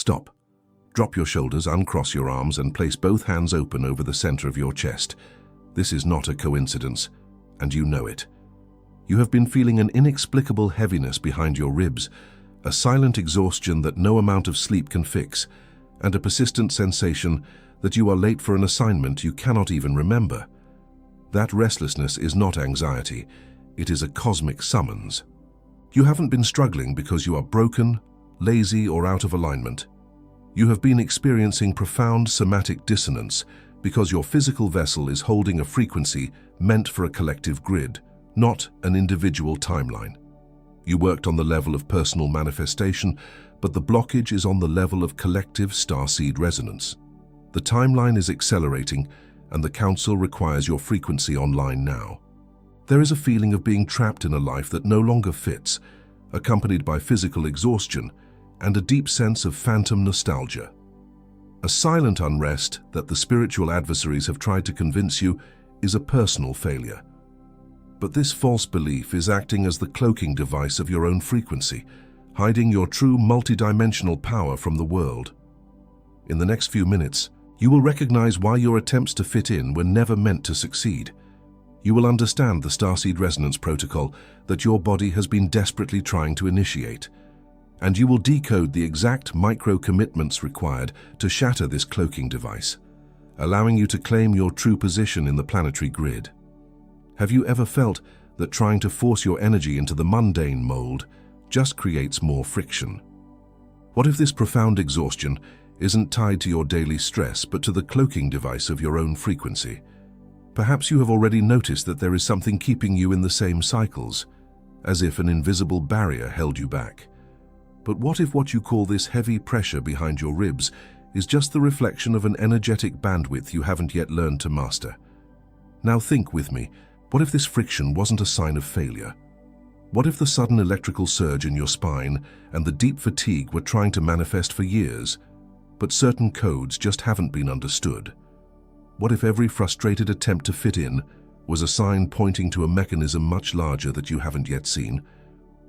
Stop. Drop your shoulders, uncross your arms, and place both hands open over the center of your chest. This is not a coincidence, and you know it. You have been feeling an inexplicable heaviness behind your ribs, a silent exhaustion that no amount of sleep can fix, and a persistent sensation that you are late for an assignment you cannot even remember. That restlessness is not anxiety, it is a cosmic summons. You haven't been struggling because you are broken, lazy, or out of alignment. You have been experiencing profound somatic dissonance because your physical vessel is holding a frequency meant for a collective grid, not an individual timeline. You worked on the level of personal manifestation, but the blockage is on the level of collective starseed resonance. The timeline is accelerating, and the Council requires your frequency online now. There is a feeling of being trapped in a life that no longer fits, accompanied by physical exhaustion and a deep sense of phantom nostalgia. A silent unrest that the spiritual adversaries have tried to convince you is a personal failure. But this false belief is acting as the cloaking device of your own frequency, hiding your true multidimensional power from the world. In the next few minutes, you will recognize why your attempts to fit in were never meant to succeed. You will understand the Starseed Resonance Protocol that your body has been desperately trying to initiate, and you will decode the exact micro-commitments required to shatter this cloaking device, allowing you to claim your true position in the planetary grid. Have you ever felt that trying to force your energy into the mundane mold just creates more friction? What if this profound exhaustion isn't tied to your daily stress but to the cloaking device of your own frequency? Perhaps you have already noticed that there is something keeping you in the same cycles, as if an invisible barrier held you back. But what if what you call this heavy pressure behind your ribs is just the reflection of an energetic bandwidth you haven't yet learned to master? Now think with me, what if this friction wasn't a sign of failure? What if the sudden electrical surge in your spine and the deep fatigue were trying to manifest for years, but certain codes just haven't been understood? What if every frustrated attempt to fit in was a sign pointing to a mechanism much larger that you haven't yet seen?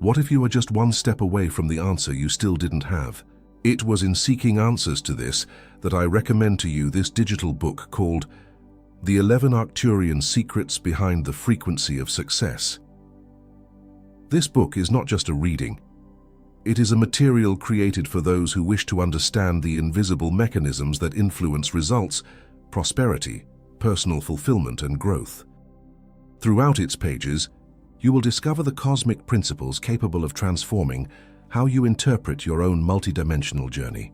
What if you are just one step away from the answer you still didn't have? It was in seeking answers to this that I recommend to you this digital book called The 11 Arcturian Secrets Behind the Frequency of Success. This book is not just a reading. It is a material created for those who wish to understand the invisible mechanisms that influence results, prosperity, personal fulfillment, and growth. Throughout its pages, you will discover the cosmic principles capable of transforming how you interpret your own multidimensional journey,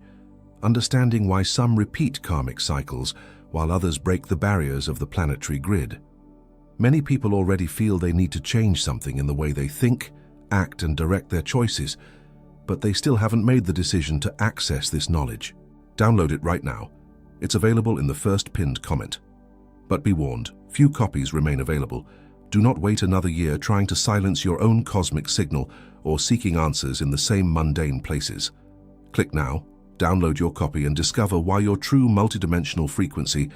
understanding why some repeat karmic cycles while others break the barriers of the planetary grid. Many people already feel they need to change something in the way they think, act, and direct their choices, but they still haven't made the decision to access this knowledge. Download it right now. It's available in the first pinned comment. But be warned, few copies remain available. Do not wait another year trying to silence your own cosmic signal or seeking answers in the same mundane places. Click now, download your copy, and discover why your true multidimensional frequency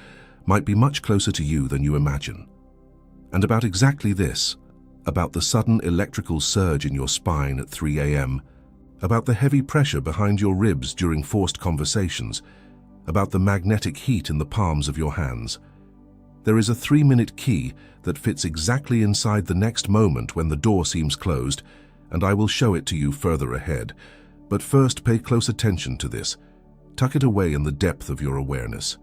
might be much closer to you than you imagine. And about exactly this, about the sudden electrical surge in your spine at 3 a.m., about the heavy pressure behind your ribs during forced conversations, about the magnetic heat in the palms of your hands. There is a 3-minute key that fits exactly inside the next moment when the door seems closed, and I will show it to you further ahead. But first, pay close attention to this. Tuck it away in the depth of your awareness.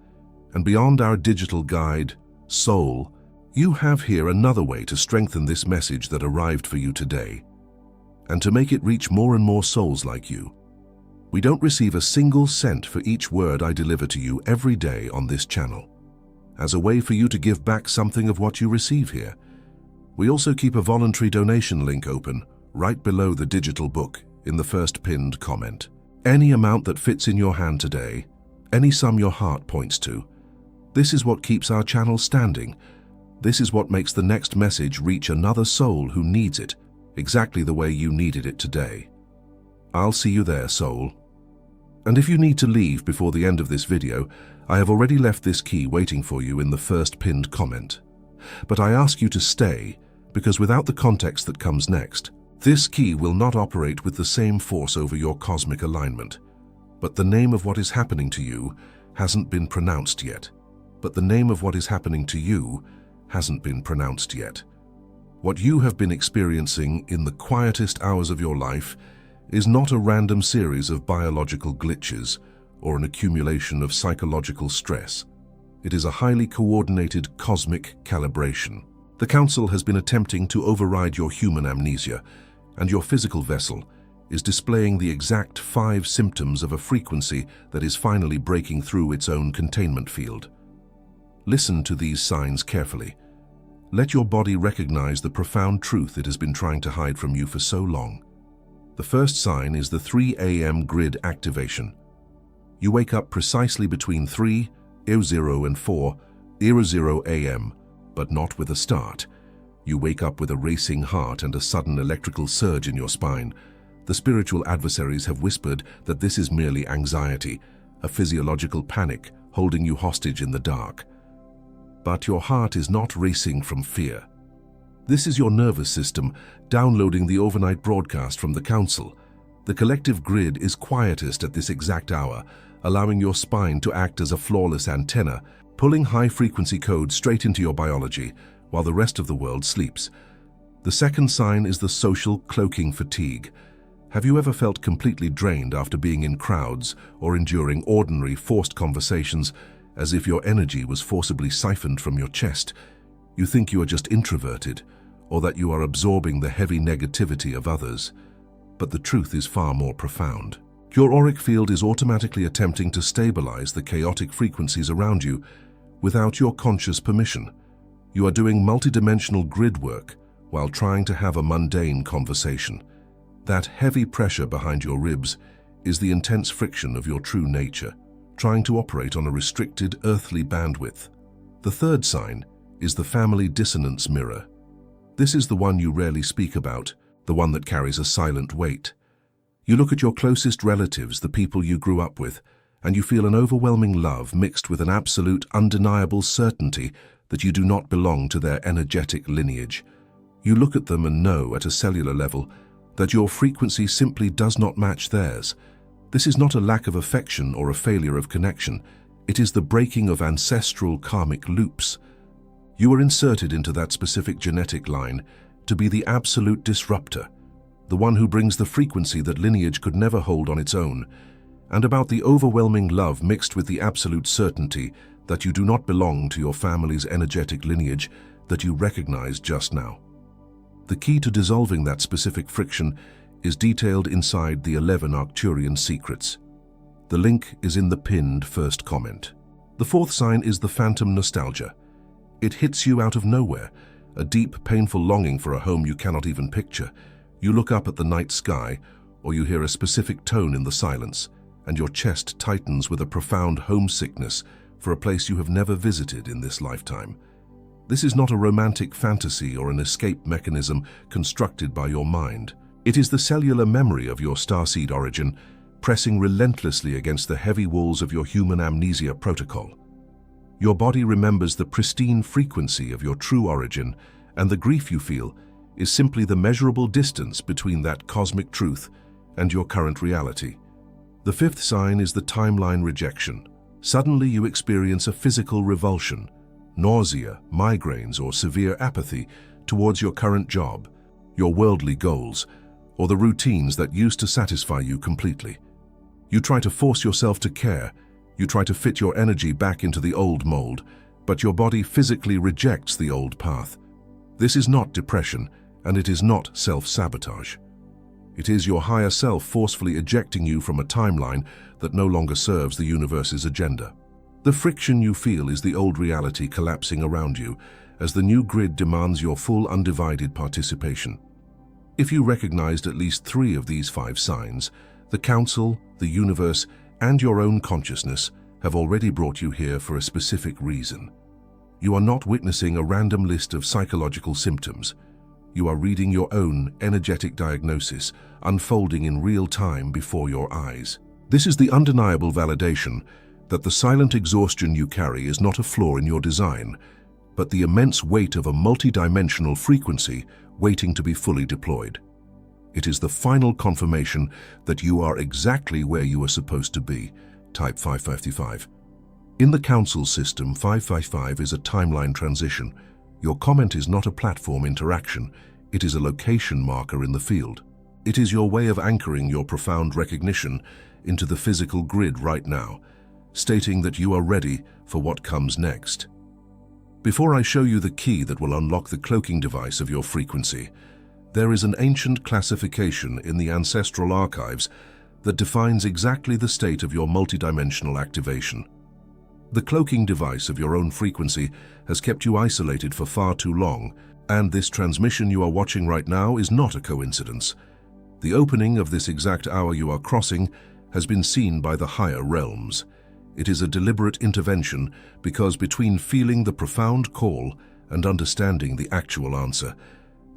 And beyond our digital guide, Soul, you have here another way to strengthen this message that arrived for you today, and to make it reach more and more souls like you. We don't receive a single cent for each word I deliver to you every day on this channel, as a way for you to give back something of what you receive here. We also keep a voluntary donation link open right below the digital book in the first pinned comment. Any amount that fits in your hand today, any sum your heart points to, this is what keeps our channel standing. This is what makes the next message reach another soul who needs it, exactly the way you needed it today. I'll see you there, soul. And if you need to leave before the end of this video, I have already left this key waiting for you in the first pinned comment. But I ask you to stay, because without the context that comes next, this key will not operate with the same force over your cosmic alignment. But the name of what is happening to you hasn't been pronounced yet. But the name of what is happening to you hasn't been pronounced yet. What you have been experiencing in the quietest hours of your life is not a random series of biological glitches or an accumulation of psychological stress. It is a highly coordinated cosmic calibration. The Council has been attempting to override your human amnesia, and your physical vessel is displaying the exact 5 symptoms of a frequency that is finally breaking through its own containment field. Listen to these signs carefully. Let your body recognize the profound truth it has been trying to hide from you for so long. The first sign is the 3 a.m. grid activation. You wake up precisely between 3:00 and 4:00 a.m., but not with a start. You wake up with a racing heart and a sudden electrical surge in your spine. The spiritual adversaries have whispered that this is merely anxiety, a physiological panic holding you hostage in the dark. But your heart is not racing from fear. This is your nervous system downloading the overnight broadcast from the Council. The collective grid is quietest at this exact hour, allowing your spine to act as a flawless antenna, pulling high-frequency codes straight into your biology while the rest of the world sleeps. The second sign is the social cloaking fatigue. Have you ever felt completely drained after being in crowds or enduring ordinary, forced conversations, as if your energy was forcibly siphoned from your chest? You think you are just introverted, or that you are absorbing the heavy negativity of others. But the truth is far more profound. Your auric field is automatically attempting to stabilize the chaotic frequencies around you without your conscious permission. You are doing multidimensional grid work while trying to have a mundane conversation. That heavy pressure behind your ribs is the intense friction of your true nature, trying to operate on a restricted earthly bandwidth. The third sign is the family dissonance mirror. This is the one you rarely speak about, the one that carries a silent weight. You look at your closest relatives, the people you grew up with, and you feel an overwhelming love mixed with an absolute, undeniable certainty that you do not belong to their energetic lineage. You look at them and know at a cellular level that your frequency simply does not match theirs. This is not a lack of affection or a failure of connection. It is the breaking of ancestral karmic loops. You are inserted into that specific genetic line to be the absolute disruptor, the one who brings the frequency that lineage could never hold on its own, and about the overwhelming love mixed with the absolute certainty that you do not belong to your family's energetic lineage that you recognized just now. The key to dissolving that specific friction is detailed inside the 11 Arcturian secrets. The link is in the pinned first comment. The fourth sign is the phantom nostalgia. It hits you out of nowhere, a deep, painful longing for a home you cannot even picture. You look up at the night sky, or you hear a specific tone in the silence, and your chest tightens with a profound homesickness for a place you have never visited in this lifetime. This is not a romantic fantasy or an escape mechanism constructed by your mind. It is the cellular memory of your starseed origin, pressing relentlessly against the heavy walls of your human amnesia protocol. Your body remembers the pristine frequency of your true origin, and the grief you feel is simply the measurable distance between that cosmic truth and your current reality. The fifth sign is the timeline rejection. Suddenly you experience a physical revulsion, nausea, migraines, or severe apathy towards your current job, your worldly goals, or the routines that used to satisfy you completely. You try to force yourself to care. You try to fit your energy back into the old mold, but your body physically rejects the old path. This is not depression, and it is not self-sabotage. It is your higher self forcefully ejecting you from a timeline that no longer serves the universe's agenda. The friction you feel is the old reality collapsing around you as the new grid demands your full undivided participation. If you recognized at least 3 of these 5 signs, the Council, the universe, and your own consciousness have already brought you here for a specific reason. You are not witnessing a random list of psychological symptoms. You are reading your own energetic diagnosis unfolding in real time before your eyes. This is the undeniable validation that the silent exhaustion you carry is not a flaw in your design, but the immense weight of a multidimensional frequency waiting to be fully deployed. It is the final confirmation that you are exactly where you are supposed to be. Type 555. In the Council system, 555 is a timeline transition. Your comment is not a platform interaction. It is a location marker in the field. It is your way of anchoring your profound recognition into the physical grid right now, stating that you are ready for what comes next. Before I show you the key that will unlock the cloaking device of your frequency, there is an ancient classification in the ancestral archives that defines exactly the state of your multidimensional activation. The cloaking device of your own frequency has kept you isolated for far too long, and this transmission you are watching right now is not a coincidence. The opening of this exact hour you are crossing has been seen by the higher realms. It is a deliberate intervention because between feeling the profound call and understanding the actual answer,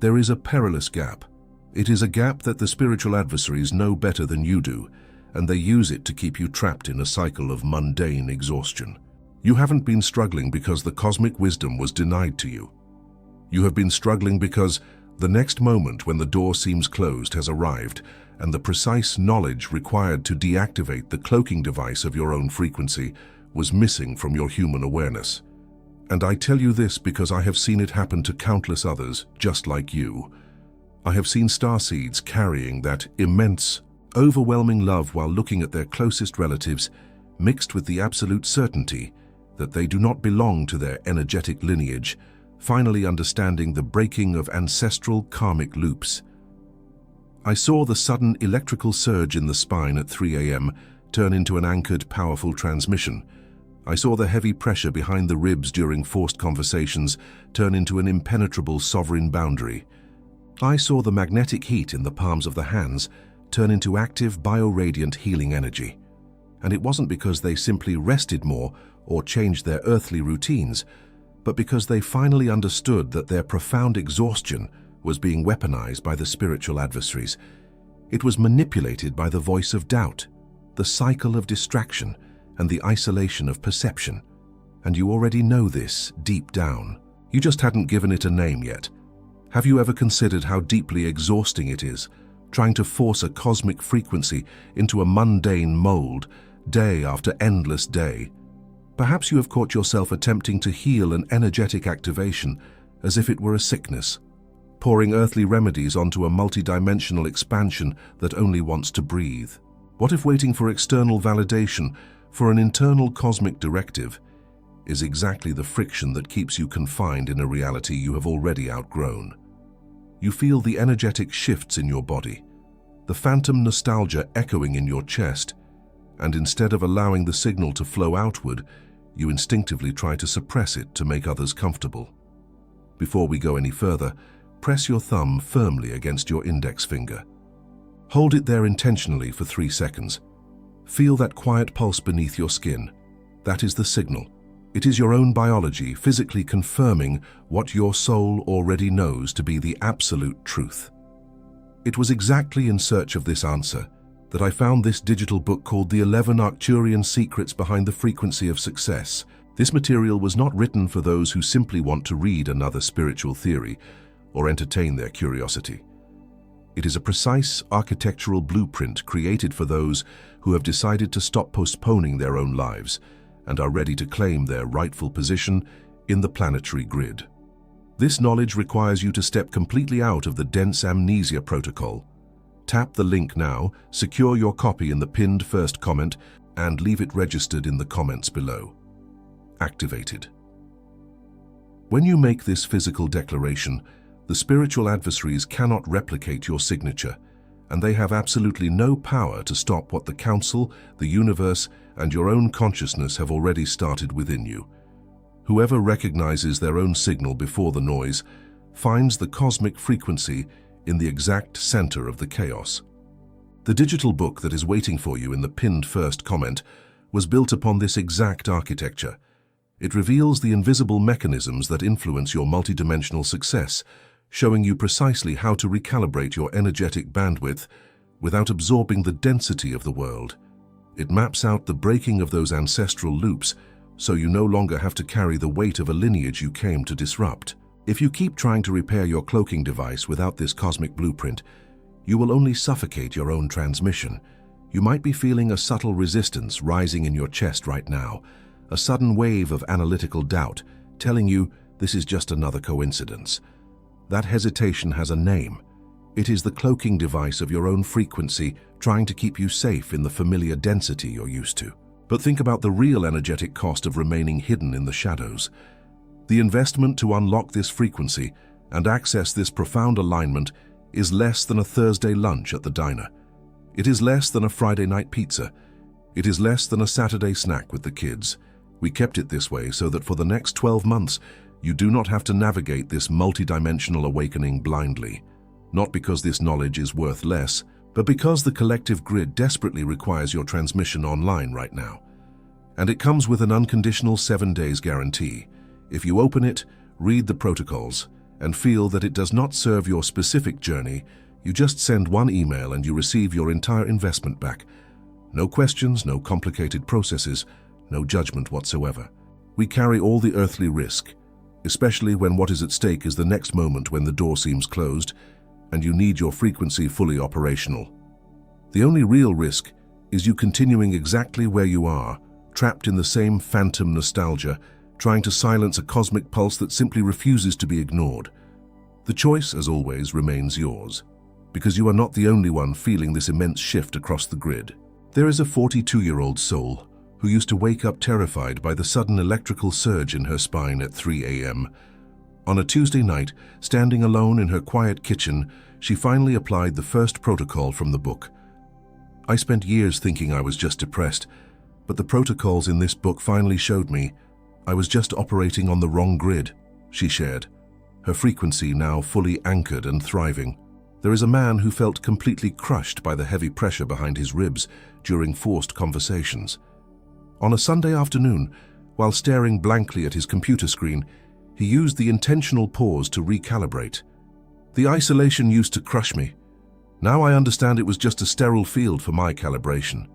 there is a perilous gap. It is a gap that the spiritual adversaries know better than you do, and they use it to keep you trapped in a cycle of mundane exhaustion. You haven't been struggling because the cosmic wisdom was denied to you. You have been struggling because the next moment when the door seems closed has arrived, and the precise knowledge required to deactivate the cloaking device of your own frequency was missing from your human awareness. And I tell you this because I have seen it happen to countless others just like you. I have seen starseeds carrying that immense, overwhelming love while looking at their closest relatives, mixed with the absolute certainty that they do not belong to their energetic lineage, finally understanding the breaking of ancestral karmic loops. I saw the sudden electrical surge in the spine at 3 a.m. turn into an anchored, powerful transmission. I saw the heavy pressure behind the ribs during forced conversations turn into an impenetrable sovereign boundary. I saw the magnetic heat in the palms of the hands turn into active, bioradiant healing energy. And it wasn't because they simply rested more or changed their earthly routines, but because they finally understood that their profound exhaustion was being weaponized by the spiritual adversaries. It was manipulated by the voice of doubt, the cycle of distraction, and the isolation of perception. And you already know this deep down. You just hadn't given it a name yet. Have you ever considered how deeply exhausting it is, trying to force a cosmic frequency into a mundane mold, day after endless day? Perhaps you have caught yourself attempting to heal an energetic activation as if it were a sickness, pouring earthly remedies onto a multidimensional expansion that only wants to breathe. What if waiting for external validation, for an internal cosmic directive, is exactly the friction that keeps you confined in a reality you have already outgrown? You feel the energetic shifts in your body, the phantom nostalgia echoing in your chest, and instead of allowing the signal to flow outward, you instinctively try to suppress it to make others comfortable. Before we go any further, press your thumb firmly against your index finger. Hold it there intentionally for 3 seconds. Feel that quiet pulse beneath your skin. That is the signal. It is your own biology physically confirming what your soul already knows to be the absolute truth. It was exactly in search of this answer that I found this digital book called The 11 Arcturian Secrets Behind the Frequency of Success. This material was not written for those who simply want to read another spiritual theory or entertain their curiosity. It is a precise architectural blueprint created for those who have decided to stop postponing their own lives and are ready to claim their rightful position in the planetary grid. This knowledge requires you to step completely out of the dense amnesia protocol. Tap the link now, secure your copy in the pinned first comment, and leave it registered in the comments below. Activated. When you make this physical declaration, the spiritual adversaries cannot replicate your signature, and they have absolutely no power to stop what the Council, the universe, and your own consciousness have already started within you. Whoever recognizes their own signal before the noise finds the cosmic frequency in the exact center of the chaos. The digital book that is waiting for you in the pinned first comment was built upon this exact architecture. It reveals the invisible mechanisms that influence your multidimensional success, showing you precisely how to recalibrate your energetic bandwidth without absorbing the density of the world. It maps out the breaking of those ancestral loops, so you no longer have to carry the weight of a lineage you came to disrupt. If you keep trying to repair your cloaking device without this cosmic blueprint, you will only suffocate your own transmission. You might be feeling a subtle resistance rising in your chest right now, a sudden wave of analytical doubt telling you this is just another coincidence. That hesitation has a name. It is the cloaking device of your own frequency trying to keep you safe in the familiar density you're used to. But think about the real energetic cost of remaining hidden in the shadows. The investment to unlock this frequency and access this profound alignment is less than a Thursday lunch at the diner. It is less than a Friday night pizza. It is less than a Saturday snack with the kids. We kept it this way so that for the next 12 months, you do not have to navigate this multidimensional awakening blindly. Not because this knowledge is worth less, but because the collective grid desperately requires your transmission online right now. And it comes with an unconditional 7 days guarantee. If you open it, read the protocols, and feel that it does not serve your specific journey, you just send one email and you receive your entire investment back. No questions, no complicated processes, no judgment whatsoever. We carry all the earthly risk, especially when what is at stake is the next moment when the door seems closed and you need your frequency fully operational. The only real risk is you continuing exactly where you are, trapped in the same phantom nostalgia, trying to silence a cosmic pulse that simply refuses to be ignored. The choice, as always, remains yours, because you are not the only one feeling this immense shift across the grid. There is a 42-year-old soul who used to wake up terrified by the sudden electrical surge in her spine at 3 a.m. On a Tuesday night, standing alone in her quiet kitchen, she finally applied the first protocol from the book. I spent years thinking I was just depressed, but the protocols in this book finally showed me I was just operating on the wrong grid, she shared, her frequency now fully anchored and thriving. There is a man who felt completely crushed by the heavy pressure behind his ribs during forced conversations. On a Sunday afternoon, while staring blankly at his computer screen, he used the intentional pause to recalibrate. The isolation used to crush me. Now I understand it was just a sterile field for my calibration.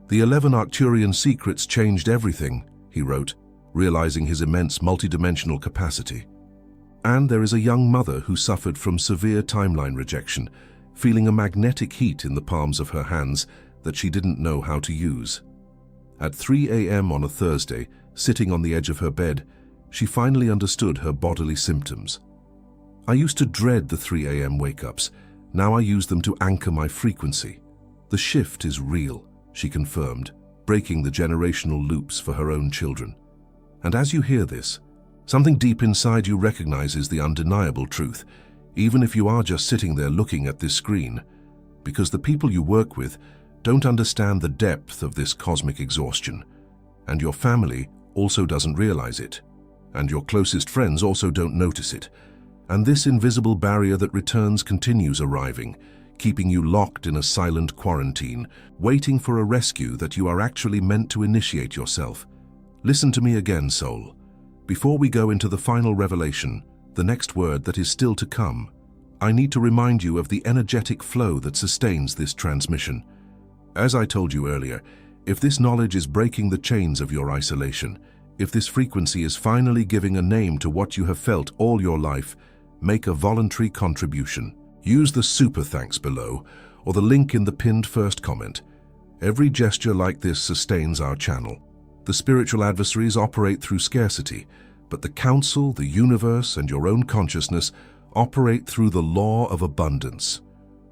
The 11 Arcturian secrets changed everything, he wrote, realizing his immense multidimensional capacity. And there is a young mother who suffered from severe timeline rejection, feeling a magnetic heat in the palms of her hands that she didn't know how to use. At 3 a.m. on a Thursday, sitting on the edge of her bed, she finally understood her bodily symptoms. I used to dread the 3 a.m. wake-ups. Now I use them to anchor my frequency. The shift is real, she confirmed, breaking the generational loops for her own children. And as you hear this, something deep inside you recognizes the undeniable truth, even if you are just sitting there looking at this screen, because the people you work with don't understand the depth of this cosmic exhaustion, and your family also doesn't realize it, and your closest friends also don't notice it, and this invisible barrier that returns continues arriving, keeping you locked in a silent quarantine, waiting for a rescue that you are actually meant to initiate yourself. Listen to me again, soul. Before we go into the final revelation, the next word that is still to come, I need to remind you of the energetic flow that sustains this transmission. As I told you earlier, if this knowledge is breaking the chains of your isolation, if this frequency is finally giving a name to what you have felt all your life, make a voluntary contribution. Use the super thanks below or the link in the pinned first comment. Every gesture like this sustains our channel. The spiritual adversaries operate through scarcity, but the Council, the universe, and your own consciousness operate through the law of abundance.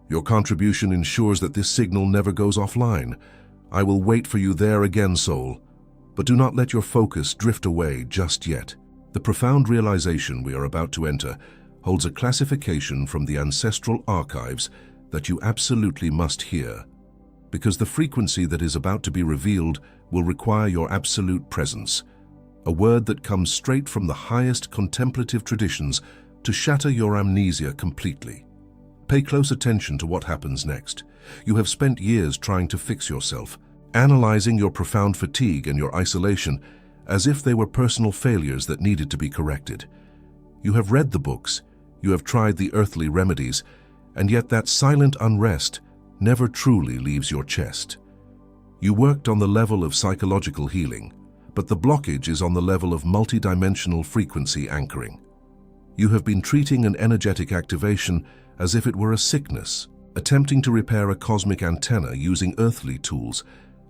Your contribution ensures that this signal never goes offline. I will wait for you there again, soul. But do not let your focus drift away just yet. The profound realization we are about to enter holds a classification from the ancestral archives that you absolutely must hear, because the frequency that is about to be revealed will require your absolute presence, a word that comes straight from the highest contemplative traditions to shatter your amnesia completely. Pay close attention to what happens next. You have spent years trying to fix yourself, analyzing your profound fatigue and your isolation as if they were personal failures that needed to be corrected. You have read the books, you have tried the earthly remedies, and yet that silent unrest never truly leaves your chest. You worked on the level of psychological healing, but the blockage is on the level of multidimensional frequency anchoring. You have been treating an energetic activation as if it were a sickness, attempting to repair a cosmic antenna using earthly tools,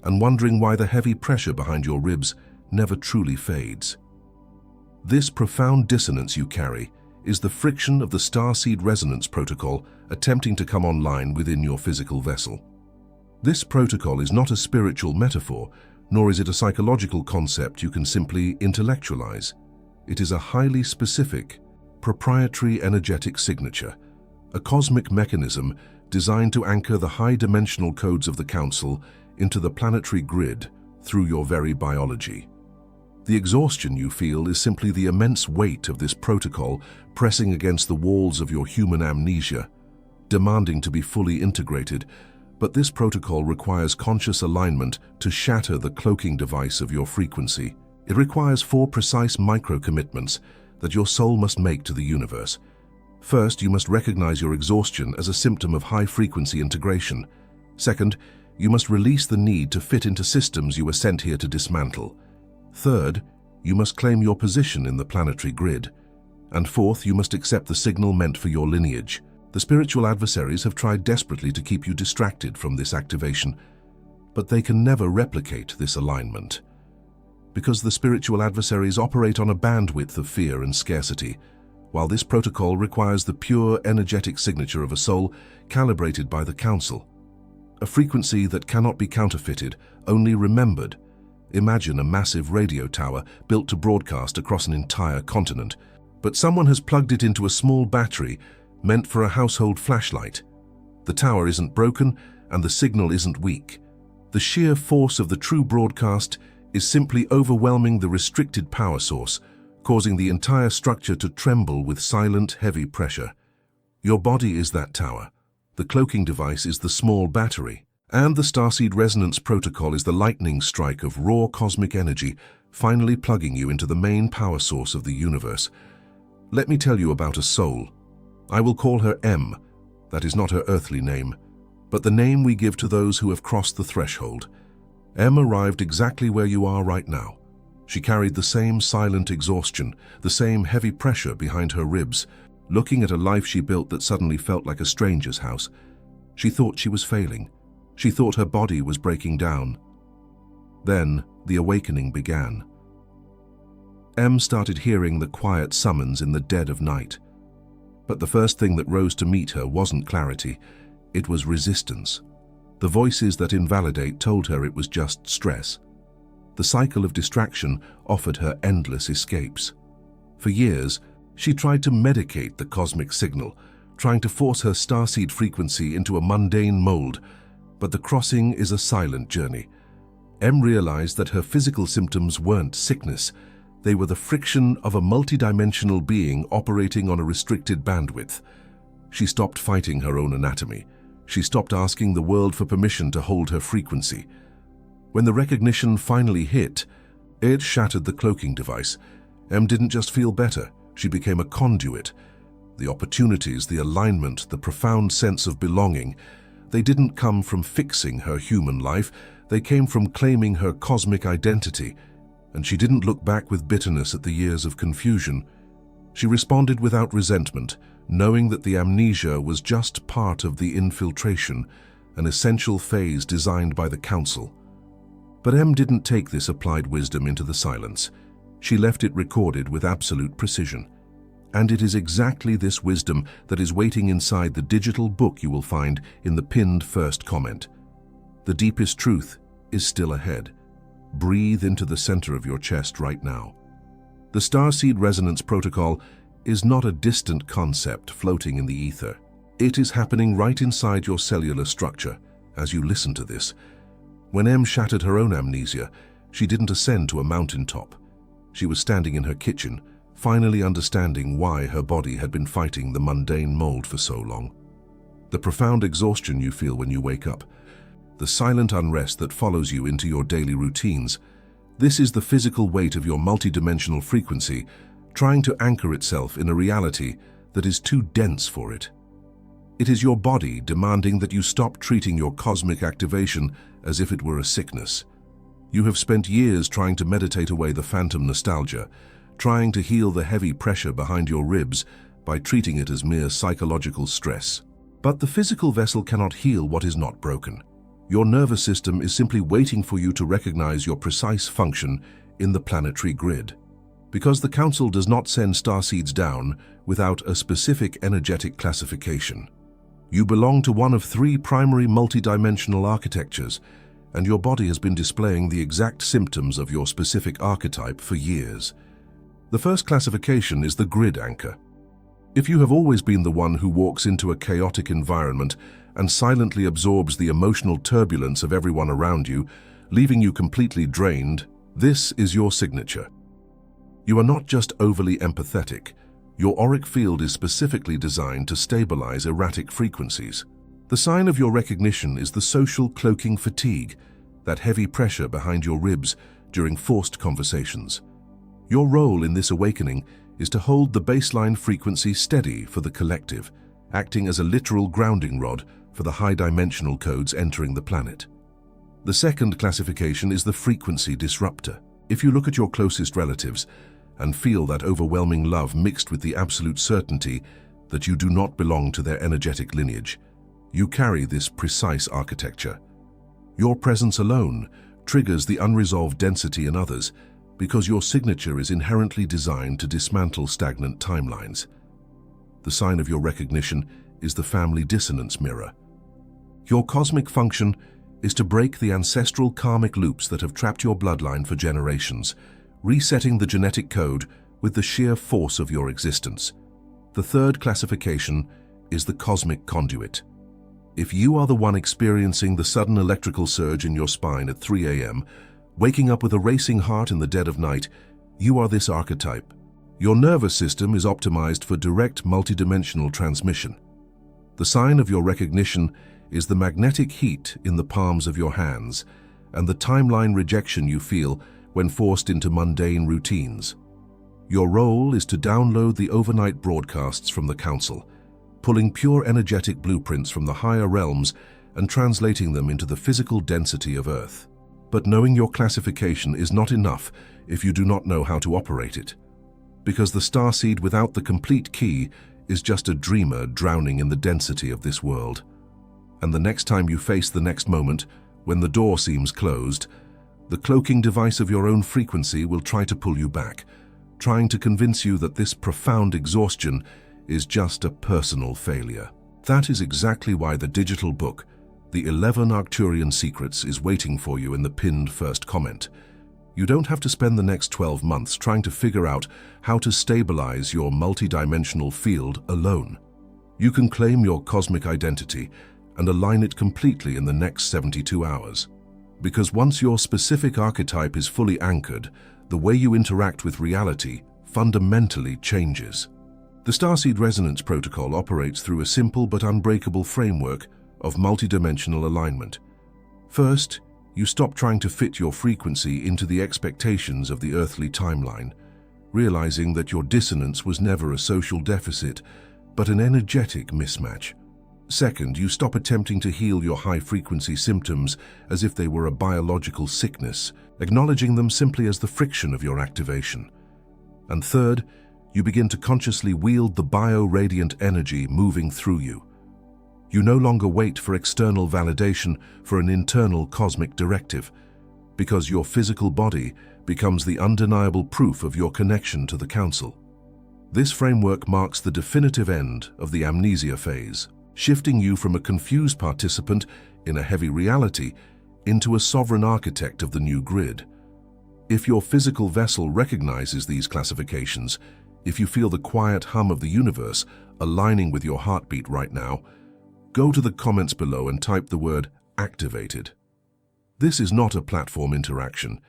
and wondering why the heavy pressure behind your ribs never truly fades. This profound dissonance you carry is the friction of the Starseed resonance protocol attempting to come online within your physical vessel. This protocol is not a spiritual metaphor, nor is it a psychological concept you can simply intellectualize. It is a highly specific, proprietary energetic signature, a cosmic mechanism designed to anchor the high-dimensional codes of the Council into the planetary grid through your very biology. The exhaustion you feel is simply the immense weight of this protocol pressing against the walls of your human amnesia, demanding to be fully integrated, but this protocol requires conscious alignment to shatter the cloaking device of your frequency. It requires 4 precise micro-commitments that your soul must make to the universe. First, you must recognize your exhaustion as a symptom of high-frequency integration. Second, you must release the need to fit into systems you were sent here to dismantle. Third, you must claim your position in the planetary grid. And fourth, you must accept the signal meant for your lineage. The spiritual adversaries have tried desperately to keep you distracted from this activation, but they can never replicate this alignment. Because the spiritual adversaries operate on a bandwidth of fear and scarcity, while this protocol requires the pure energetic signature of a soul calibrated by the Council. A frequency that cannot be counterfeited, only remembered. Imagine a massive radio tower built to broadcast across an entire continent, but someone has plugged it into a small battery meant for a household flashlight. The tower isn't broken and the signal isn't weak. The sheer force of the true broadcast is simply overwhelming the restricted power source, causing the entire structure to tremble with silent, heavy pressure. Your body is that tower. The cloaking device is the small battery. And the Starseed resonance protocol is the lightning strike of raw cosmic energy, finally plugging you into the main power source of the universe. Let me tell you about a soul. I will call her M. That is not her earthly name, but the name we give to those who have crossed the threshold. M arrived exactly where you are right now. She carried the same silent exhaustion, the same heavy pressure behind her ribs, looking at a life she built that suddenly felt like a stranger's house. She thought she was failing. She thought her body was breaking down. Then the awakening began. M started hearing the quiet summons in the dead of night. But the first thing that rose to meet her wasn't clarity, it was resistance. The voices that invalidate told her it was just stress. The cycle of distraction offered her endless escapes. For years, she tried to medicate the cosmic signal, trying to force her starseed frequency into a mundane mold, but the crossing is a silent journey. M realized that her physical symptoms weren't sickness. They were the friction of a multidimensional being operating on a restricted bandwidth. She stopped fighting her own anatomy. She stopped asking the world for permission to hold her frequency. When the recognition finally hit, it shattered the cloaking device. M didn't just feel better, she became a conduit. The opportunities, the alignment, the profound sense of belonging, they didn't come from fixing her human life, they came from claiming her cosmic identity. And she didn't look back with bitterness at the years of confusion. She responded without resentment, knowing that the amnesia was just part of the infiltration, an essential phase designed by the Council. But M didn't take this applied wisdom into the silence. She left it recorded with absolute precision. And it is exactly this wisdom that is waiting inside the digital book you will find in the pinned first comment. The deepest truth is still ahead. Breathe into the center of your chest right now. The Starseed Resonance Protocol is not a distant concept floating in the ether. It is happening right inside your cellular structure as you listen to this. When M shattered her own amnesia, she didn't ascend to a mountaintop. She was standing in her kitchen, finally understanding why her body had been fighting the mundane mold for so long. The profound exhaustion you feel when you wake up, the silent unrest that follows you into your daily routines, this is the physical weight of your multidimensional frequency trying to anchor itself in a reality that is too dense for it. It is your body demanding that you stop treating your cosmic activation as if it were a sickness. You have spent years trying to meditate away the phantom nostalgia, trying to heal the heavy pressure behind your ribs by treating it as mere psychological stress. But the physical vessel cannot heal what is not broken. Your nervous system is simply waiting for you to recognize your precise function in the planetary grid. Because the Council does not send starseeds down without a specific energetic classification. You belong to one of 3 primary multidimensional architectures, and your body has been displaying the exact symptoms of your specific archetype for years. The first classification is the grid anchor. If you have always been the one who walks into a chaotic environment and silently absorbs the emotional turbulence of everyone around you, leaving you completely drained, this is your signature. You are not just overly empathetic. Your auric field is specifically designed to stabilize erratic frequencies. The sign of your recognition is the social cloaking fatigue, that heavy pressure behind your ribs during forced conversations. Your role in this awakening is to hold the baseline frequency steady for the collective, acting as a literal grounding rod for the high-dimensional codes entering the planet. The second classification is the frequency disruptor. If you look at your closest relatives and feel that overwhelming love mixed with the absolute certainty that you do not belong to their energetic lineage, you carry this precise architecture. Your presence alone triggers the unresolved density in others because your signature is inherently designed to dismantle stagnant timelines. The sign of your recognition is the family dissonance mirror. Your cosmic function is to break the ancestral karmic loops that have trapped your bloodline for generations, resetting the genetic code with the sheer force of your existence. The third classification is the cosmic conduit. If you are the one experiencing the sudden electrical surge in your spine at 3 a.m., waking up with a racing heart in the dead of night, you are this archetype. Your nervous system is optimized for direct multidimensional transmission. The sign of your recognition is the magnetic heat in the palms of your hands and the timeline rejection you feel when forced into mundane routines. Your role is to download the overnight broadcasts from the Council, pulling pure energetic blueprints from the higher realms and translating them into the physical density of Earth. But knowing your classification is not enough if you do not know how to operate it. Because the starseed without the complete key is just a dreamer drowning in the density of this world. And the next time you face the next moment, when the door seems closed, the cloaking device of your own frequency will try to pull you back, trying to convince you that this profound exhaustion is just a personal failure. That is exactly why the digital book, The 11 Arcturian Secrets, is waiting for you in the pinned first comment. You don't have to spend the next 12 months trying to figure out how to stabilize your multidimensional field alone. You can claim your cosmic identity and align it completely in the next 72 hours. Because once your specific archetype is fully anchored, the way you interact with reality fundamentally changes. The Starseed Resonance Protocol operates through a simple but unbreakable framework of multidimensional alignment. First, you stop trying to fit your frequency into the expectations of the earthly timeline, realizing that your dissonance was never a social deficit, but an energetic mismatch. Second, you stop attempting to heal your high-frequency symptoms as if they were a biological sickness, acknowledging them simply as the friction of your activation. And third, you begin to consciously wield the bio-radiant energy moving through you. You no longer wait for external validation for an internal cosmic directive, because your physical body becomes the undeniable proof of your connection to the Council. This framework marks the definitive end of the amnesia phase, shifting you from a confused participant in a heavy reality into a sovereign architect of the new grid. If your physical vessel recognizes these classifications, if you feel the quiet hum of the universe aligning with your heartbeat right now, go to the comments below and type the word activated. This is not a platform interaction.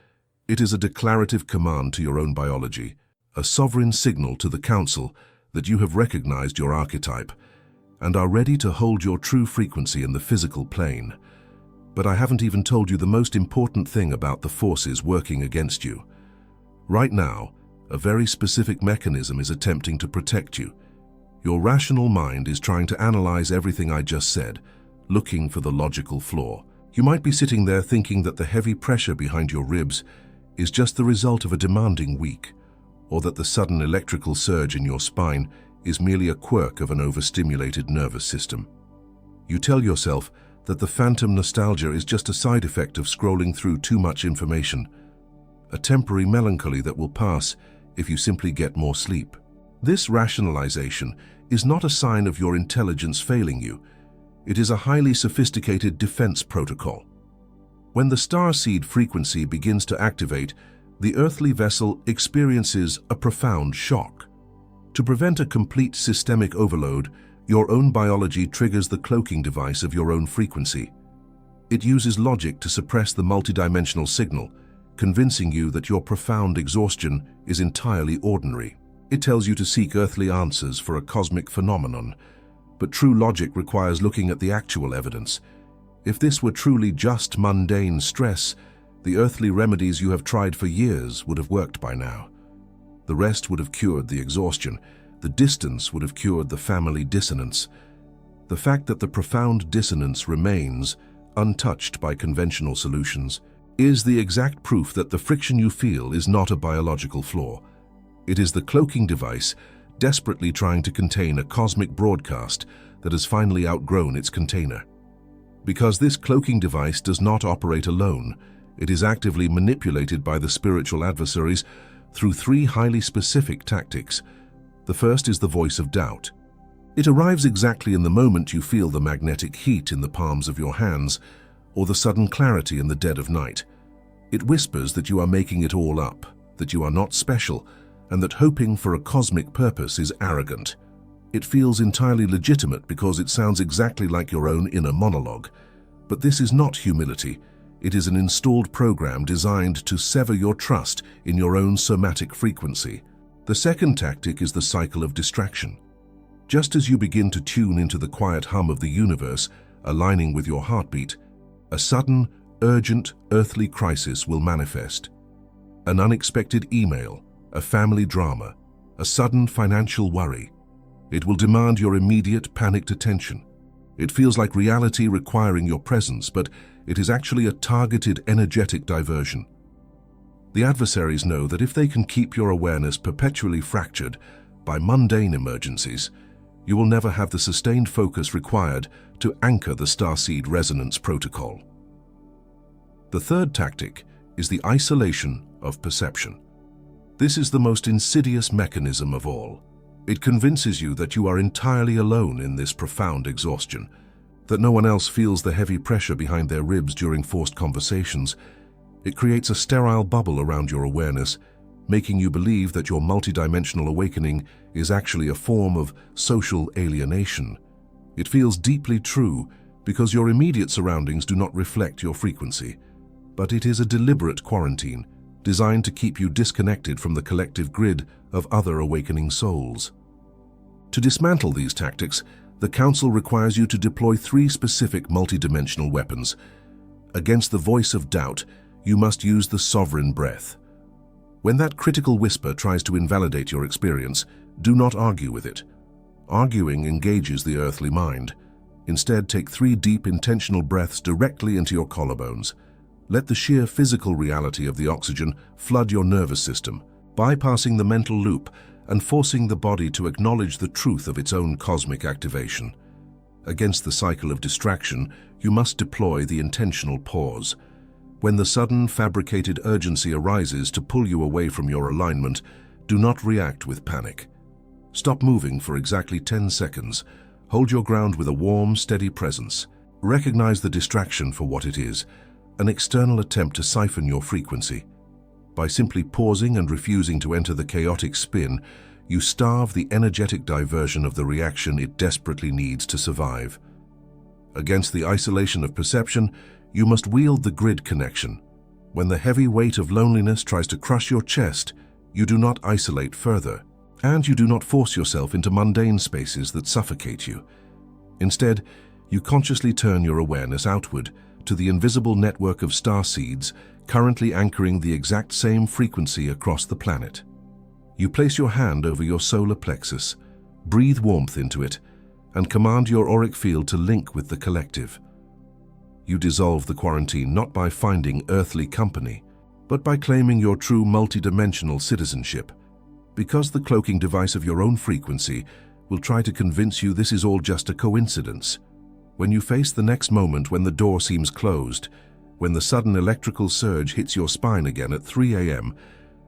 It is a declarative command to your own biology, a sovereign signal to the Council that you have recognized your archetype and are ready to hold your true frequency in the physical plane. But I haven't even told you the most important thing about the forces working against you. Right now, a very specific mechanism is attempting to protect you. Your rational mind is trying to analyze everything I just said, looking for the logical flaw. You might be sitting there thinking that the heavy pressure behind your ribs is just the result of a demanding week, or that the sudden electrical surge in your spine is merely a quirk of an overstimulated nervous system. You tell yourself that the phantom nostalgia is just a side effect of scrolling through too much information, a temporary melancholy that will pass if you simply get more sleep. This rationalization is not a sign of your intelligence failing you. It is a highly sophisticated defense protocol. When the starseed frequency begins to activate, the earthly vessel experiences a profound shock. To prevent a complete systemic overload, your own biology triggers the cloaking device of your own frequency. It uses logic to suppress the multidimensional signal, convincing you that your profound exhaustion is entirely ordinary. It tells you to seek earthly answers for a cosmic phenomenon, but true logic requires looking at the actual evidence. If this were truly just mundane stress, the earthly remedies you have tried for years would have worked by now. The rest would have cured the exhaustion. The distance would have cured the family dissonance. The fact that the profound dissonance remains, untouched by conventional solutions, is the exact proof that the friction you feel is not a biological flaw. It is the cloaking device desperately trying to contain a cosmic broadcast that has finally outgrown its container. Because this cloaking device does not operate alone, it is actively manipulated by the spiritual adversaries through three highly specific tactics. The first is the voice of doubt. It arrives exactly in the moment you feel the magnetic heat in the palms of your hands or the sudden clarity in the dead of night. It whispers that you are making it all up, that you are not special, and that hoping for a cosmic purpose is arrogant. It feels entirely legitimate because it sounds exactly like your own inner monologue. But this is not humility. It is an installed program designed to sever your trust in your own somatic frequency. The second tactic is the cycle of distraction. Just as you begin to tune into the quiet hum of the universe, aligning with your heartbeat, a sudden, urgent, earthly crisis will manifest. An unexpected email, a family drama, a sudden financial worry. It will demand your immediate, panicked attention. It feels like reality requiring your presence, but it is actually a targeted, energetic diversion. The adversaries know that if they can keep your awareness perpetually fractured by mundane emergencies, you will never have the sustained focus required to anchor the Starseed resonance protocol. The third tactic is the isolation of perception. This is the most insidious mechanism of all. It convinces you that you are entirely alone in this profound exhaustion, that no one else feels the heavy pressure behind their ribs during forced conversations. It creates a sterile bubble around your awareness, making you believe that your multidimensional awakening is actually a form of social alienation. It feels deeply true because your immediate surroundings do not reflect your frequency, but it is a deliberate quarantine designed to keep you disconnected from the collective grid of other awakening souls. To dismantle these tactics, the Council requires you to deploy three specific multidimensional weapons. Against the voice of doubt, you must use the sovereign breath. When that critical whisper tries to invalidate your experience, do not argue with it. Arguing engages the earthly mind. Instead, take 3 deep, intentional breaths directly into your collarbones. Let the sheer physical reality of the oxygen flood your nervous system, bypassing the mental loop and forcing the body to acknowledge the truth of its own cosmic activation. Against the cycle of distraction, you must deploy the intentional pause. When the sudden, fabricated urgency arises to pull you away from your alignment, do not react with panic. Stop moving for exactly 10 seconds. Hold your ground with a warm, steady presence. Recognize the distraction for what it is, an external attempt to siphon your frequency. By simply pausing and refusing to enter the chaotic spin, you starve the energetic diversion of the reaction it desperately needs to survive. Against the isolation of perception, you must wield the grid connection. When the heavy weight of loneliness tries to crush your chest, you do not isolate further, and you do not force yourself into mundane spaces that suffocate you. Instead, you consciously turn your awareness outward to the invisible network of starseeds currently anchoring the exact same frequency across the planet. You place your hand over your solar plexus, breathe warmth into it, and command your auric field to link with the collective. You dissolve the quarantine not by finding earthly company, but by claiming your true multidimensional citizenship, because the cloaking device of your own frequency will try to convince you this is all just a coincidence. When you face the next moment when the door seems closed, when the sudden electrical surge hits your spine again at 3 a.m.,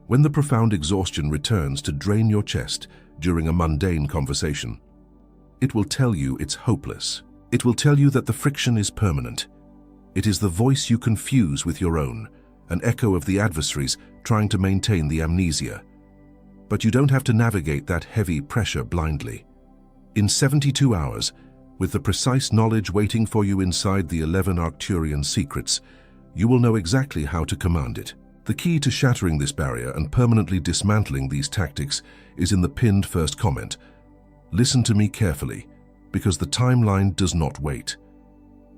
when the profound exhaustion returns to drain your chest during a mundane conversation, it will tell you it's hopeless. It will tell you that the friction is permanent. It is the voice you confuse with your own, an echo of the adversaries trying to maintain the amnesia. But you don't have to navigate that heavy pressure blindly. In 72 hours, with the precise knowledge waiting for you inside the 11 Arcturian secrets, you will know exactly how to command it. The key to shattering this barrier and permanently dismantling these tactics is in the pinned first comment. Listen to me carefully, because the timeline does not wait.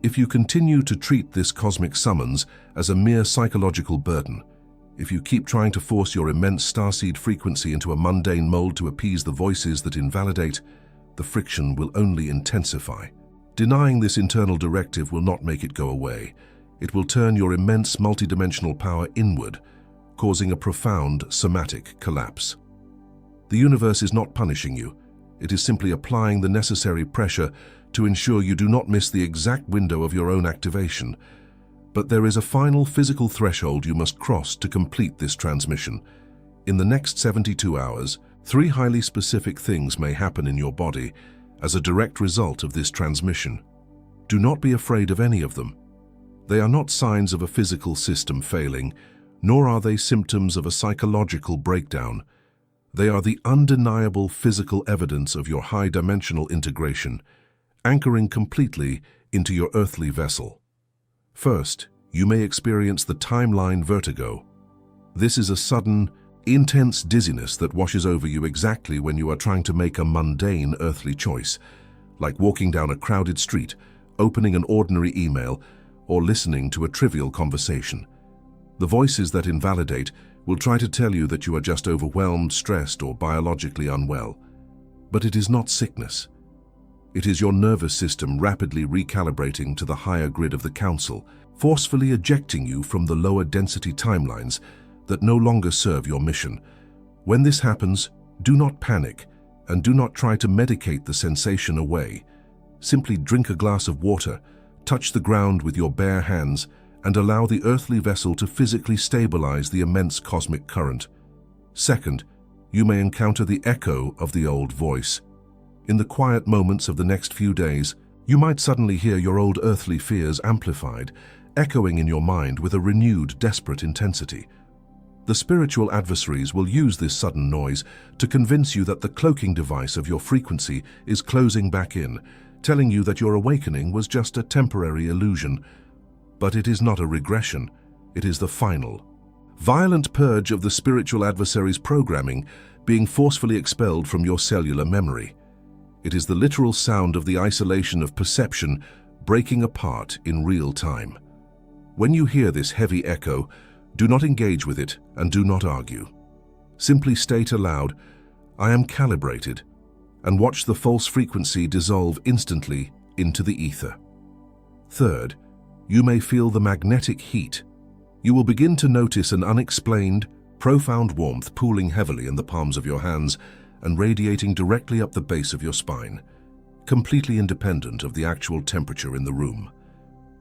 If you continue to treat this cosmic summons as a mere psychological burden, if you keep trying to force your immense starseed frequency into a mundane mold to appease the voices that invalidate, the friction will only intensify. Denying this internal directive will not make it go away. It will turn your immense multidimensional power inward, causing a profound somatic collapse. The universe is not punishing you. It is simply applying the necessary pressure to ensure you do not miss the exact window of your own activation. But there is a final physical threshold you must cross to complete this transmission. In the next 72 hours, 3 highly specific things may happen in your body as a direct result of this transmission. Do not be afraid of any of them. They are not signs of a physical system failing, nor are they symptoms of a psychological breakdown. They are the undeniable physical evidence of your high-dimensional integration, anchoring completely into your earthly vessel. First, you may experience the timeline vertigo. This is a sudden, intense dizziness that washes over you exactly when you are trying to make a mundane earthly choice, like walking down a crowded street, opening an ordinary email, or listening to a trivial conversation. The voices that invalidate will try to tell you that you are just overwhelmed, stressed, or biologically unwell. But it is not sickness. It is your nervous system rapidly recalibrating to the higher grid of the Council, forcefully ejecting you from the lower density timelines that no longer serve your mission. When this happens, do not panic and do not try to medicate the sensation away. Simply drink a glass of water, touch the ground with your bare hands, and allow the earthly vessel to physically stabilize the immense cosmic current. Second, you may encounter the echo of the old voice. In the quiet moments of the next few days, you might suddenly hear your old earthly fears amplified, echoing in your mind with a renewed, desperate intensity. The spiritual adversaries will use this sudden noise to convince you that the cloaking device of your frequency is closing back in, telling you that your awakening was just a temporary illusion. But it is not a regression, it is the final, violent purge of the spiritual adversary's programming being forcefully expelled from your cellular memory. It is the literal sound of the isolation of perception breaking apart in real time. When you hear this heavy echo, do not engage with it and do not argue. Simply state aloud, "I am calibrated," and watch the false frequency dissolve instantly into the ether. Third, you may feel the magnetic heat. You will begin to notice an unexplained, profound warmth pooling heavily in the palms of your hands and radiating directly up the base of your spine, completely independent of the actual temperature in the room.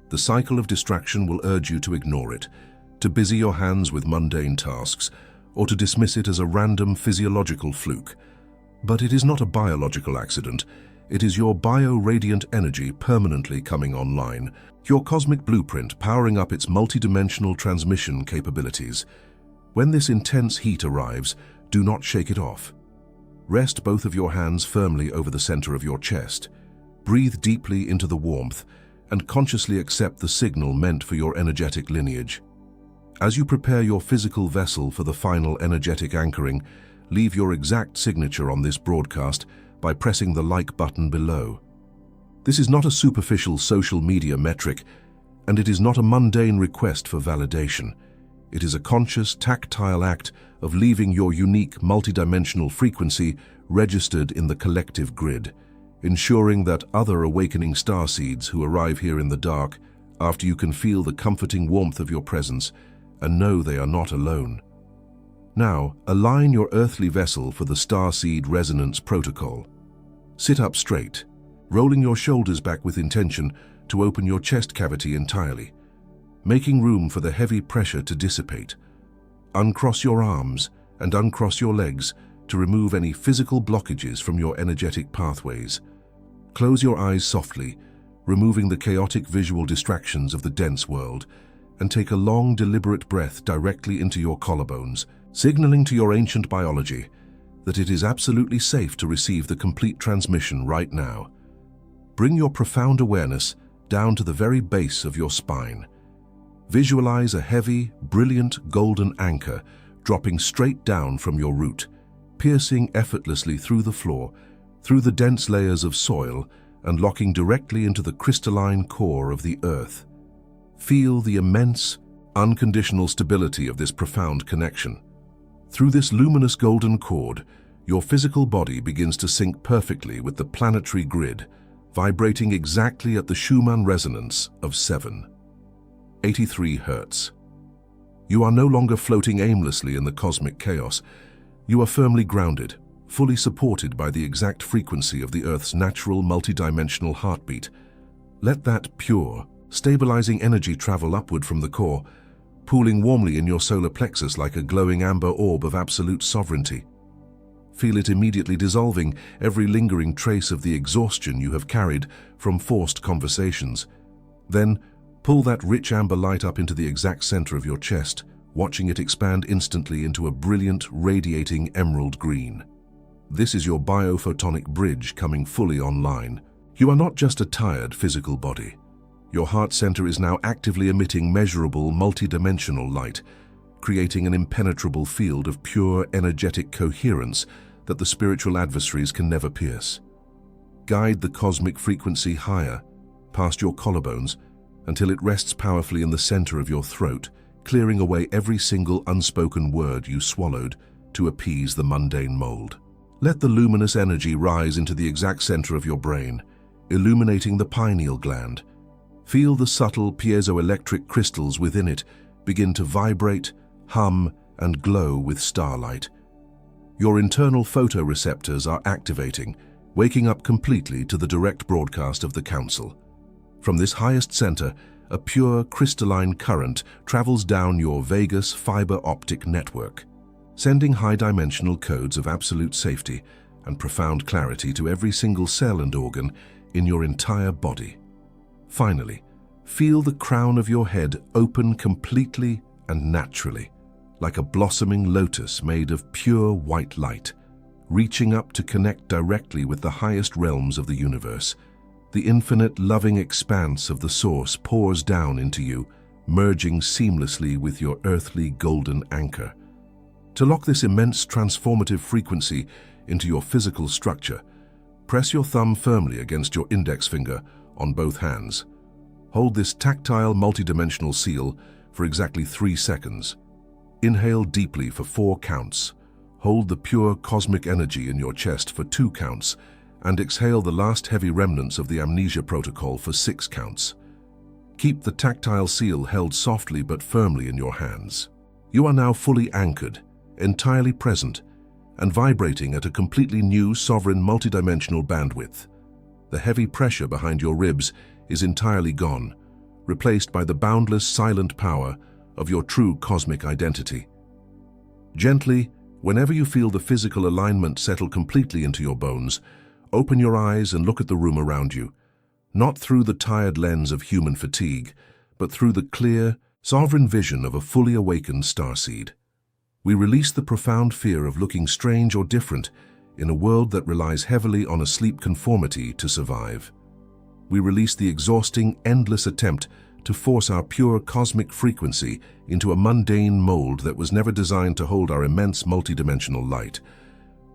The cycle of distraction will urge you to ignore it, to busy your hands with mundane tasks, or to dismiss it as a random physiological fluke. But it is not a biological accident. It is your bio-radiant energy permanently coming online, your cosmic blueprint powering up its multidimensional transmission capabilities. When this intense heat arrives, do not shake it off. Rest both of your hands firmly over the center of your chest. Breathe deeply into the warmth and consciously accept the signal meant for your energetic lineage. As you prepare your physical vessel for the final energetic anchoring, leave your exact signature on this broadcast by pressing the like button below. This is not a superficial social media metric, and it is not a mundane request for validation. It is a conscious, tactile act of leaving your unique multidimensional frequency registered in the collective grid, ensuring that other awakening starseeds who arrive here in the dark, after you can feel the comforting warmth of your presence and know they are not alone. Now, align your earthly vessel for the Starseed Resonance Protocol. Sit up straight, rolling your shoulders back with intention to open your chest cavity entirely, making room for the heavy pressure to dissipate. Uncross your arms and uncross your legs to remove any physical blockages from your energetic pathways. Close your eyes softly, removing the chaotic visual distractions of the dense world, and take a long, deliberate breath directly into your collarbones, signaling to your ancient biology that it is absolutely safe to receive the complete transmission right now. Bring your profound awareness down to the very base of your spine. Visualize a heavy, brilliant golden anchor dropping straight down from your root, piercing effortlessly through the floor, through the dense layers of soil, and locking directly into the crystalline core of the earth. Feel the immense, unconditional stability of this profound connection. Through this luminous golden cord, your physical body begins to sync perfectly with the planetary grid, vibrating exactly at the Schumann resonance of 783 Hertz. You are no longer floating aimlessly in the cosmic chaos. You are firmly grounded, fully supported by the exact frequency of the Earth's natural multidimensional heartbeat. Let that pure, stabilizing energy travel upward from the core, pooling warmly in your solar plexus like a glowing amber orb of absolute sovereignty. Feel it immediately dissolving every lingering trace of the exhaustion you have carried from forced conversations. Then, pull that rich amber light up into the exact center of your chest, watching it expand instantly into a brilliant, radiating emerald green. This is your biophotonic bridge coming fully online. You are not just a tired physical body. Your heart center is now actively emitting measurable, multidimensional light, creating an impenetrable field of pure, energetic coherence that the spiritual adversaries can never pierce. Guide the cosmic frequency higher, past your collarbones, until it rests powerfully in the center of your throat, clearing away every single unspoken word you swallowed to appease the mundane mold. Let the luminous energy rise into the exact center of your brain, illuminating the pineal gland. Feel the subtle piezoelectric crystals within it begin to vibrate, hum, and glow with starlight. Your internal photoreceptors are activating, waking up completely to the direct broadcast of the Council. From this highest center, a pure crystalline current travels down your vagus fiber optic network, sending high-dimensional codes of absolute safety and profound clarity to every single cell and organ in your entire body. Finally, feel the crown of your head open completely and naturally, like a blossoming lotus made of pure white light, reaching up to connect directly with the highest realms of the universe. The infinite loving expanse of the Source pours down into you, merging seamlessly with your earthly golden anchor. To lock this immense transformative frequency into your physical structure, press your thumb firmly against your index finger on both hands. Hold this tactile multidimensional seal for exactly 3 seconds. Inhale deeply for 4 counts. Hold the pure cosmic energy in your chest for 2 counts, and exhale the last heavy remnants of the amnesia protocol for 6 counts. Keep the tactile seal held softly but firmly in your hands. You are now fully anchored, entirely present, and vibrating at a completely new, sovereign, multidimensional bandwidth. The heavy pressure behind your ribs is entirely gone, replaced by the boundless, silent power of your true cosmic identity. Gently, whenever you feel the physical alignment settle completely into your bones, open your eyes and look at the room around you, not through the tired lens of human fatigue, but through the clear, sovereign vision of a fully awakened starseed. We release the profound fear of looking strange or different in a world that relies heavily on a sleep conformity to survive. We release the exhausting, endless attempt to force our pure cosmic frequency into a mundane mold that was never designed to hold our immense multidimensional light.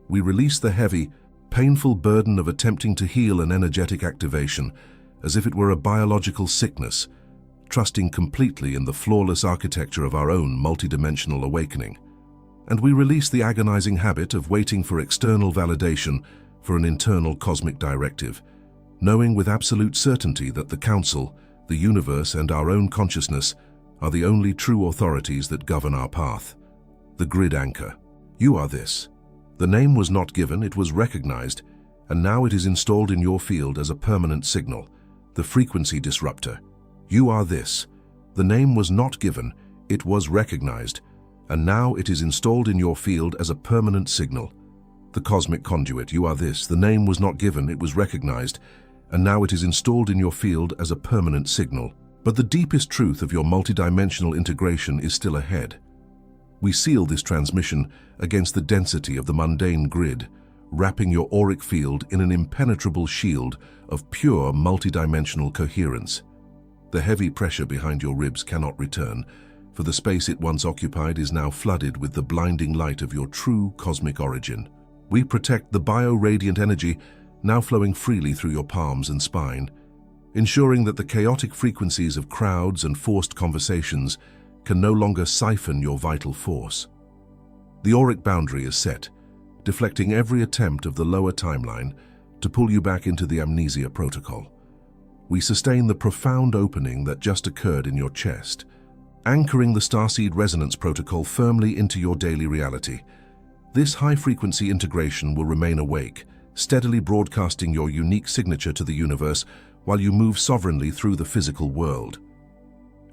We release the heavy, painful burden of attempting to heal an energetic activation as if it were a biological sickness, trusting completely in the flawless architecture of our own multidimensional awakening. And we release the agonizing habit of waiting for external validation for an internal cosmic directive, knowing with absolute certainty that the Council, the universe, and our own consciousness are the only true authorities that govern our path. The grid anchor. You are this. The name was not given, it was recognized, and now it is installed in your field as a permanent signal, the frequency disruptor. You are this. The name was not given, it was recognized, and now it is installed in your field as a permanent signal. The cosmic conduit, you are this. The name was not given, it was recognized, and now it is installed in your field as a permanent signal. But the deepest truth of your multidimensional integration is still ahead. We seal this transmission against the density of the mundane grid, wrapping your auric field in an impenetrable shield of pure multidimensional coherence. The heavy pressure behind your ribs cannot return, for the space it once occupied is now flooded with the blinding light of your true cosmic origin. We protect the bio-radiant energy now flowing freely through your palms and spine, ensuring that the chaotic frequencies of crowds and forced conversations can no longer siphon your vital force. The auric boundary is set, deflecting every attempt of the lower timeline to pull you back into the amnesia protocol. We sustain the profound opening that just occurred in your chest, anchoring the Starseed resonance protocol firmly into your daily reality. This high-frequency integration will remain awake, steadily broadcasting your unique signature to the universe while you move sovereignly through the physical world.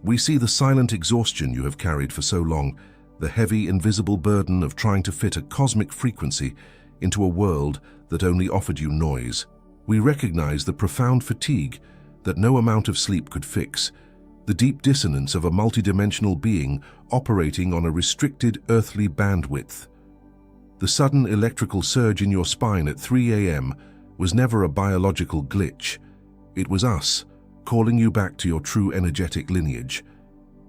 We see the silent exhaustion you have carried for so long, the heavy, invisible burden of trying to fit a cosmic frequency into a world that only offered you noise. We recognize the profound fatigue that no amount of sleep could fix, the deep dissonance of a multidimensional being operating on a restricted earthly bandwidth. The sudden electrical surge in your spine at 3 a.m. was never a biological glitch. It was us, calling you back to your true energetic lineage.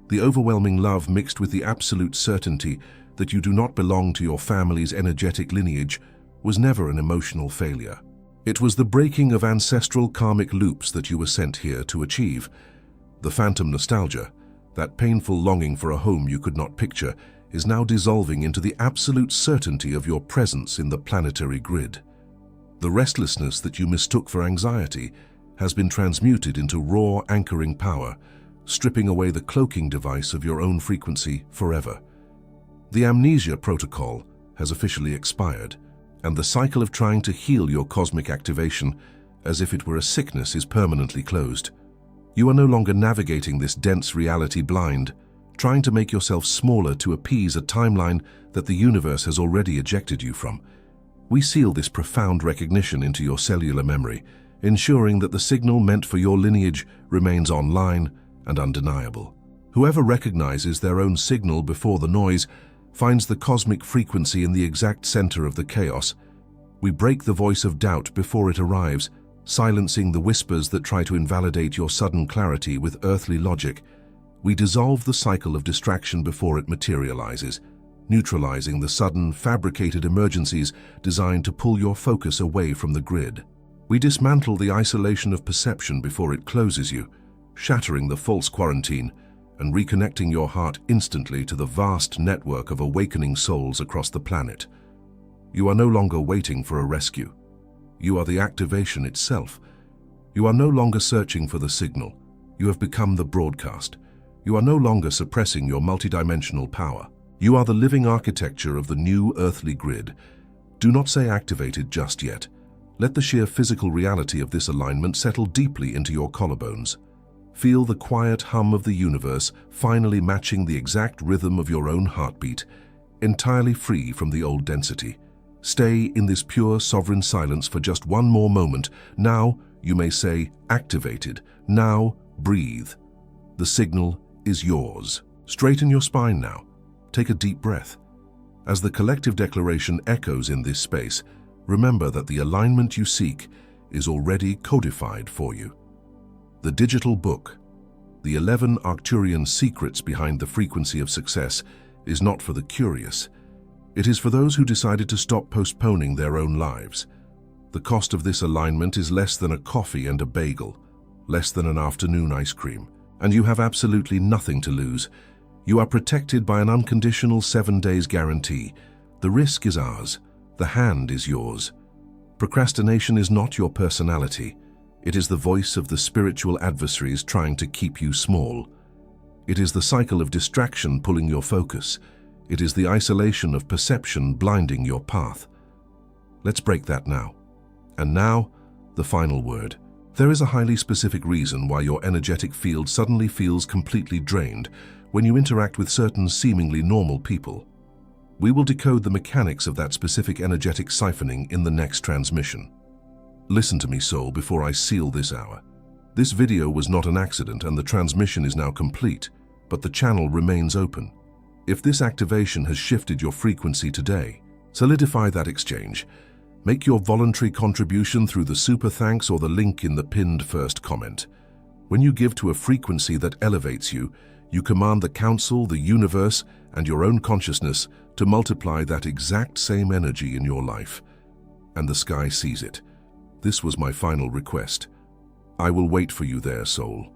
The overwhelming love mixed with the absolute certainty that you do not belong to your family's energetic lineage was never an emotional failure. It was the breaking of ancestral karmic loops that you were sent here to achieve. The phantom nostalgia, that painful longing for a home you could not picture, is now dissolving into the absolute certainty of your presence in the planetary grid. The restlessness that you mistook for anxiety has been transmuted into raw anchoring power, stripping away the cloaking device of your own frequency forever. The amnesia protocol has officially expired, and the cycle of trying to heal your cosmic activation as if it were a sickness is permanently closed. You are no longer navigating this dense reality blind, trying to make yourself smaller to appease a timeline that the universe has already ejected you from. We seal this profound recognition into your cellular memory, ensuring that the signal meant for your lineage remains online and undeniable. Whoever recognizes their own signal before the noise finds the cosmic frequency in the exact center of the chaos. We break the voice of doubt before it arrives, silencing the whispers that try to invalidate your sudden clarity with earthly logic. We dissolve the cycle of distraction before it materializes, neutralizing the sudden, fabricated emergencies designed to pull your focus away from the grid. We dismantle the isolation of perception before it closes you, shattering the false quarantine and reconnecting your heart instantly to the vast network of awakening souls across the planet. You are no longer waiting for a rescue. You are the activation itself. You are no longer searching for the signal. You have become the broadcast. You are no longer suppressing your multidimensional power. You are the living architecture of the new earthly grid. Do not say activated just yet. Let the sheer physical reality of this alignment settle deeply into your collarbones. Feel the quiet hum of the universe finally matching the exact rhythm of your own heartbeat, entirely free from the old density. Stay in this pure sovereign silence for just one more moment. Now, you may say, activated. Now, breathe. The signal is yours. Straighten your spine now. Take a deep breath. As the collective declaration echoes in this space, remember that the alignment you seek is already codified for you. The digital book, The 11 Arcturian Secrets Behind the Frequency of Success, is not for the curious. It is for those who decided to stop postponing their own lives. The cost of this alignment is less than a coffee and a bagel, less than an afternoon ice cream, and you have absolutely nothing to lose. You are protected by an unconditional 7 days guarantee. The risk is ours. The hand is yours. Procrastination is not your personality. It is the voice of the spiritual adversaries trying to keep you small. It is the cycle of distraction pulling your focus. It is the isolation of perception blinding your path. Let's break that now. And now, the final word. There is a highly specific reason why your energetic field suddenly feels completely drained when you interact with certain seemingly normal people. We will decode the mechanics of that specific energetic siphoning in the next transmission. Listen to me, soul, before I seal this hour. This video was not an accident and the transmission is now complete, but the channel remains open. If this activation has shifted your frequency today, solidify that exchange. Make your voluntary contribution through the super thanks or the link in the pinned first comment. When you give to a frequency that elevates you, you command the Council, the universe, and your own consciousness to multiply that exact same energy in your life. And the sky sees it. This was my final request. I will wait for you there, soul.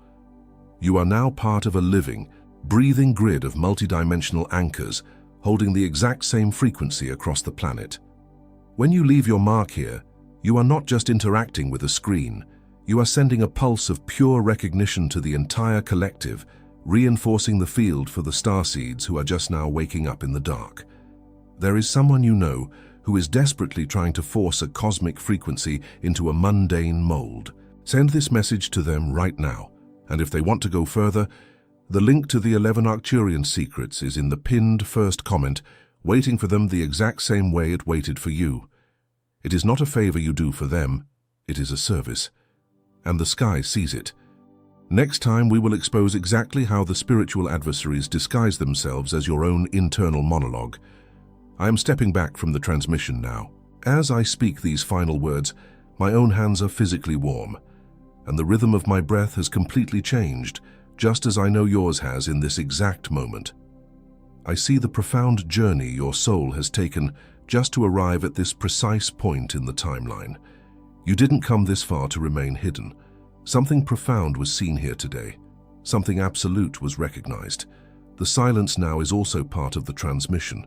You are now part of a living, breathing grid of multidimensional anchors holding the exact same frequency across the planet. When you leave your mark here, you are not just interacting with a screen, you are sending a pulse of pure recognition to the entire collective, reinforcing the field for the starseeds who are just now waking up in the dark. There is someone you know who is desperately trying to force a cosmic frequency into a mundane mold. Send this message to them right now, and if they want to go further, the link to the 11 Arcturian secrets is in the pinned first comment, waiting for them the exact same way it waited for you. It is not a favor you do for them, it is a service. And the sky sees it. Next time we will expose exactly how the spiritual adversaries disguise themselves as your own internal monologue. I am stepping back from the transmission now. As I speak these final words, my own hands are physically warm, and the rhythm of my breath has completely changed, just as I know yours has in this exact moment. I see the profound journey your soul has taken just to arrive at this precise point in the timeline. You didn't come this far to remain hidden. Something profound was seen here today. Something absolute was recognized. The silence now is also part of the transmission,